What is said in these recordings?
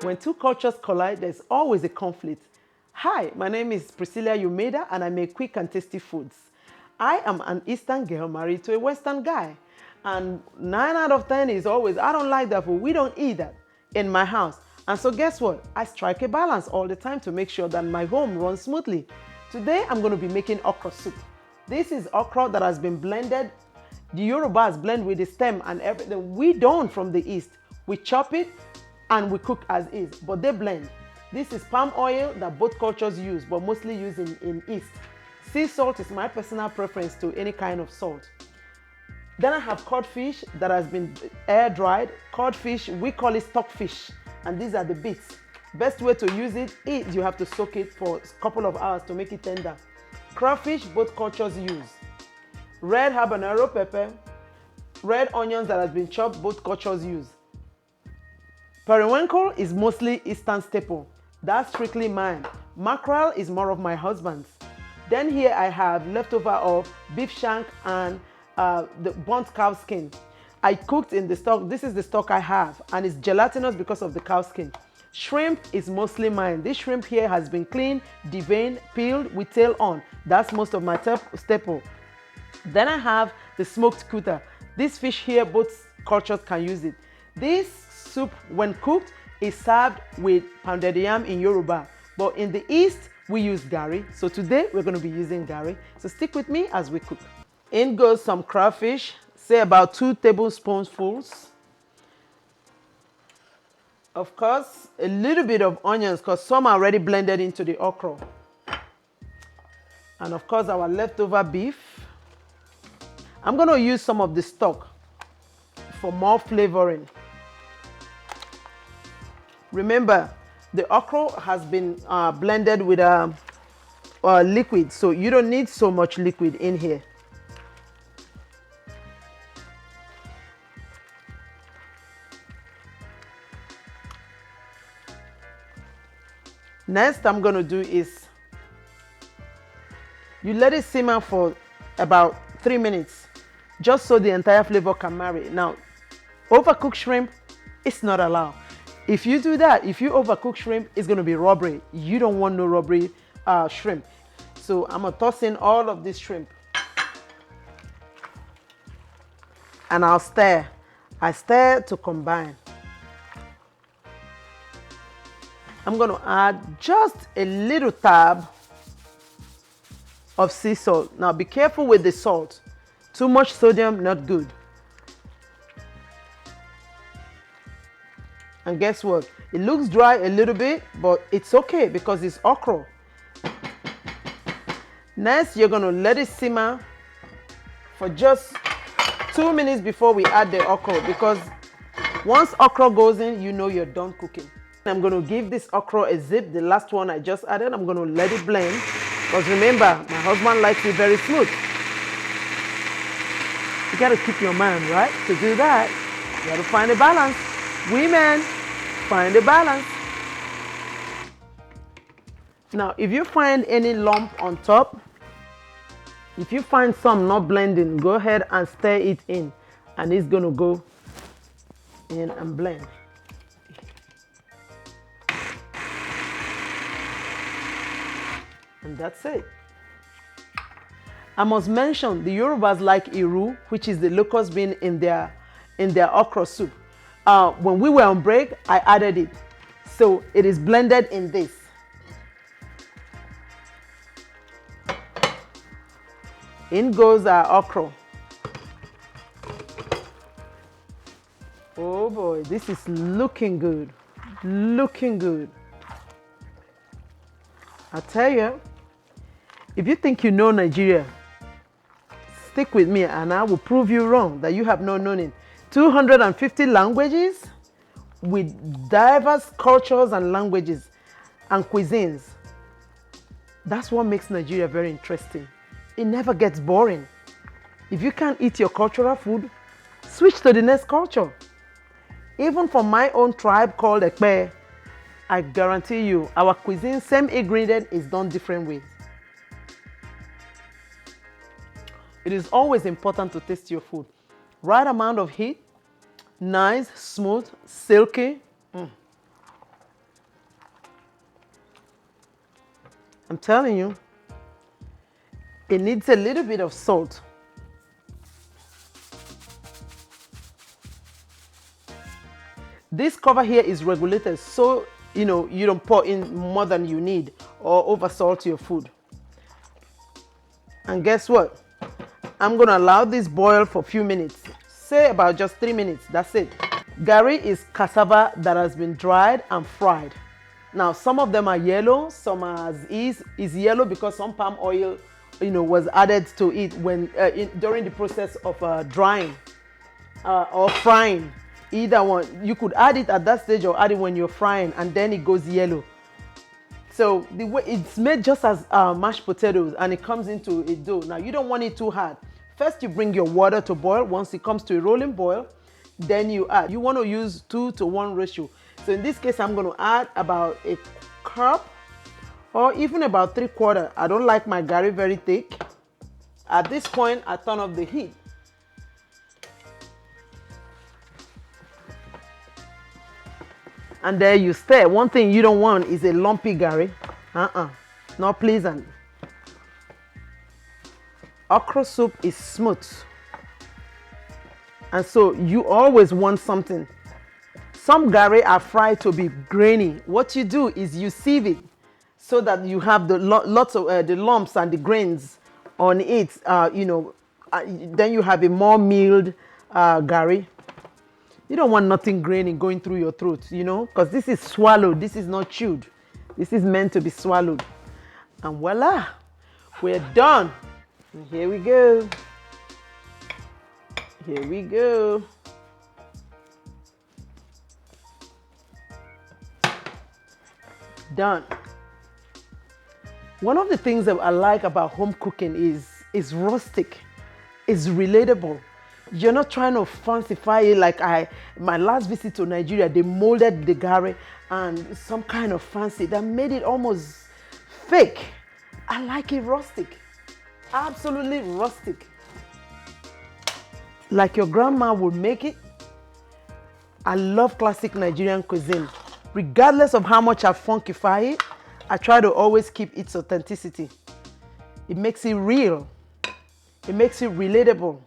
When two cultures collide, there's always a conflict. Hi, my name is Priscilla Yumeda and I make quick and tasty foods. I am an Eastern girl married to a Western guy. And 9 out of 10 is always, I don't like that food, we don't eat that in my house. And so guess what? I strike a balance all the time to make sure that my home runs smoothly. Today, I'm going to be making okra soup. This is okra that has been blended. The Yorubas blend with the stem and everything. We don't from the East. We chop it and we cook as is, but they blend. This is palm oil that both cultures use, but mostly used in East. Sea salt is my personal preference to any kind of salt. Then I have codfish that has been air dried. Codfish, we call it stockfish, and these are the bits. Best way to use it is you have to soak it for a couple of hours to make it tender. Crawfish, both cultures use. Red habanero pepper, red onions that has been chopped, both cultures use. Periwinkle is mostly Eastern staple. That's strictly mine. Mackerel is more of my husband's. Then here I have leftover of beef shank and the burnt cow skin. I cooked in the stock. This is the stock I have, and it's gelatinous because of the cow skin. Shrimp is mostly mine. This shrimp here has been cleaned, deveined, peeled with tail on. That's most of my staple. Then I have the smoked kuta. This fish here, both cultures can use it. This soup, when cooked, is served with pounded yam in Yoruba, but in the East, we use Garri. So today, we're going to be using Garri. So stick with me as we cook. In goes some crawfish, say about 2 tablespoonfuls. Of course, a little bit of onions because some are already blended into the okra. And of course, our leftover beef. I'm going to use some of the stock for more flavoring. Remember, the okra has been blended with liquid, so you don't need so much liquid in here. Next, I'm going to do is you let it simmer for about 3 minutes, just so the entire flavor can marry. Now, overcooked shrimp is not allowed. If you do that, if you overcook shrimp, it's going to be rubbery. You don't want no rubbery shrimp. So I'm going to toss in all of this shrimp. And I'll stir. I stir to combine. I'm going to add just a little tab of sea salt. Now be careful with the salt. Too much sodium, not good. And guess what? It looks dry a little bit, but it's okay because it's okra. Next, you're going to let it simmer for just 2 minutes before we add the okra, because once okra goes in, you know you're done cooking. I'm going to give this okra a zip. The last one I just added, I'm going to let it blend. Because remember, my husband likes it very smooth. You got to keep your mind, right? To do that, you got to find a balance. Women, find a balance. Now, if you find any lump on top, if you find some not blending, go ahead and stir it in, and it's going to go in and blend. And that's it. I must mention the Yorubas like iru, which is the locust bean in their okra soup. When we were on break, I added it. So it is blended in this. In goes our okra. Oh boy, this is looking good. Looking good. I tell you, if you think you know Nigeria, stick with me and I will prove you wrong that you have not known it. 250 languages with diverse cultures and languages and cuisines. That's what makes Nigeria very interesting. It never gets boring. If you can't eat your cultural food, switch to the next culture. Even from my own tribe called Ekpe, I guarantee you, our cuisine, same ingredient is done different ways. It is always important to taste your food. Right amount of heat, nice, smooth, silky. I'm telling you, it needs a little bit of salt. This cover here is regulated so you don't pour in more than you need or over salt your food. And guess what? I'm gonna allow this boil for a few minutes. Say about just 3 minutes, that's it. Garri is cassava that has been dried and fried. Now, some of them are yellow, some is yellow because some palm oil, was added to it when during the process of drying or frying. Either one, you could add it at that stage or add it when you're frying, and then it goes yellow. So the way it's made just as mashed potatoes, and it comes into a dough. Now, you don't want it too hard. First, you bring your water to boil. Once it comes to a rolling boil, then you add. You want to use 2-to-1 ratio. So in this case, I'm going to add about a cup or even about 3/4. I don't like my Garri very thick. At this point, I turn off the heat. And there you stir. One thing you don't want is a lumpy Garri. Not pleasant. Okra soup is smooth. And so you always want something. Some Garri are fried to be grainy. What you do is you sieve it so that you have the lots of the lumps and the grains on it. Then you have a more milled Garri. You don't want nothing grainy going through your throat, because this is swallowed. This is not chewed. This is meant to be swallowed. And voila, we're done. And here we go. Here we go. Done. One of the things that I like about home cooking is rustic. It's relatable. You're not trying to fancify it like my last visit to Nigeria, they molded the Garri and some kind of fancy that made it almost fake. I like it rustic. Absolutely rustic. Like your grandma would make it. I love classic Nigerian cuisine. Regardless of how much I funkify it, I try to always keep its authenticity. It makes it real. It makes it relatable.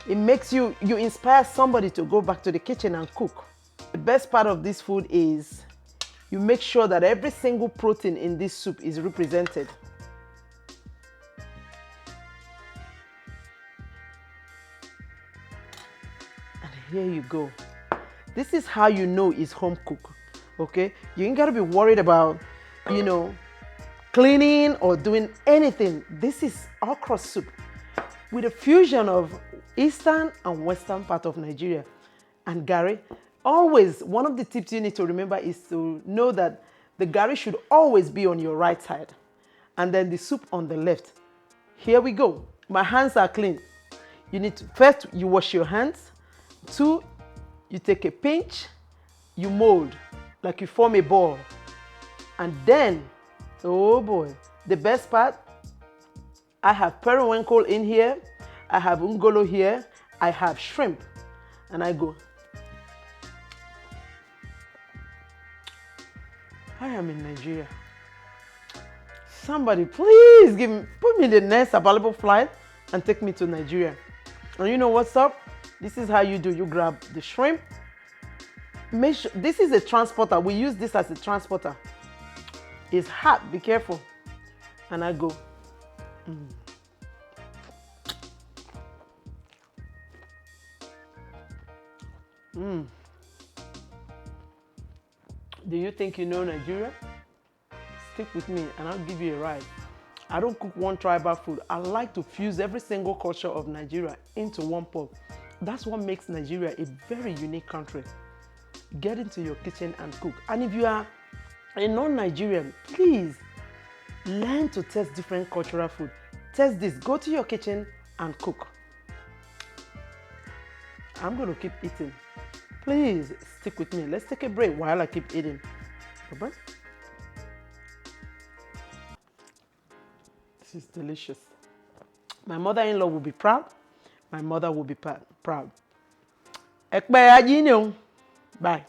It makes you inspire somebody to go back to the kitchen and cook. The best part of this food is you make sure that every single protein in this soup is represented. And here you go. This is how you know it's home cooked, okay? You ain't gotta be worried about, cleaning or doing anything. This is okra soup with a fusion of eastern and western part of Nigeria. And Garri, always, one of the tips you need to remember is to know that the Garri should always be on your right side and then the soup on the left. Here we go. My hands are clean. You need to, first, you wash your hands. 2, you take a pinch, you mold, like you form a ball. And then, oh boy, the best part, I have periwinkle in here, I have ungolo here, I have shrimp, and I go. I am in Nigeria. Somebody please put me in the next available flight and take me to Nigeria. And you know what's up? This is how you do. You grab the shrimp. Make sure, this is a transporter. We use this as a transporter. It's hot, be careful. And I go. Do you think you know Nigeria? Stick with me and I'll give you a ride. I don't cook one tribal food. I like to fuse every single culture of Nigeria into one pot. That's what makes Nigeria a very unique country. Get into your kitchen and cook. And if you are a non-Nigerian, please learn to taste different cultural food. Taste this. Go to your kitchen and cook. I'm going to keep eating. Please stick with me. Let's take a break while I keep eating. Bye-bye. This is delicious. My mother-in-law will be proud. My mother will be proud. Bye.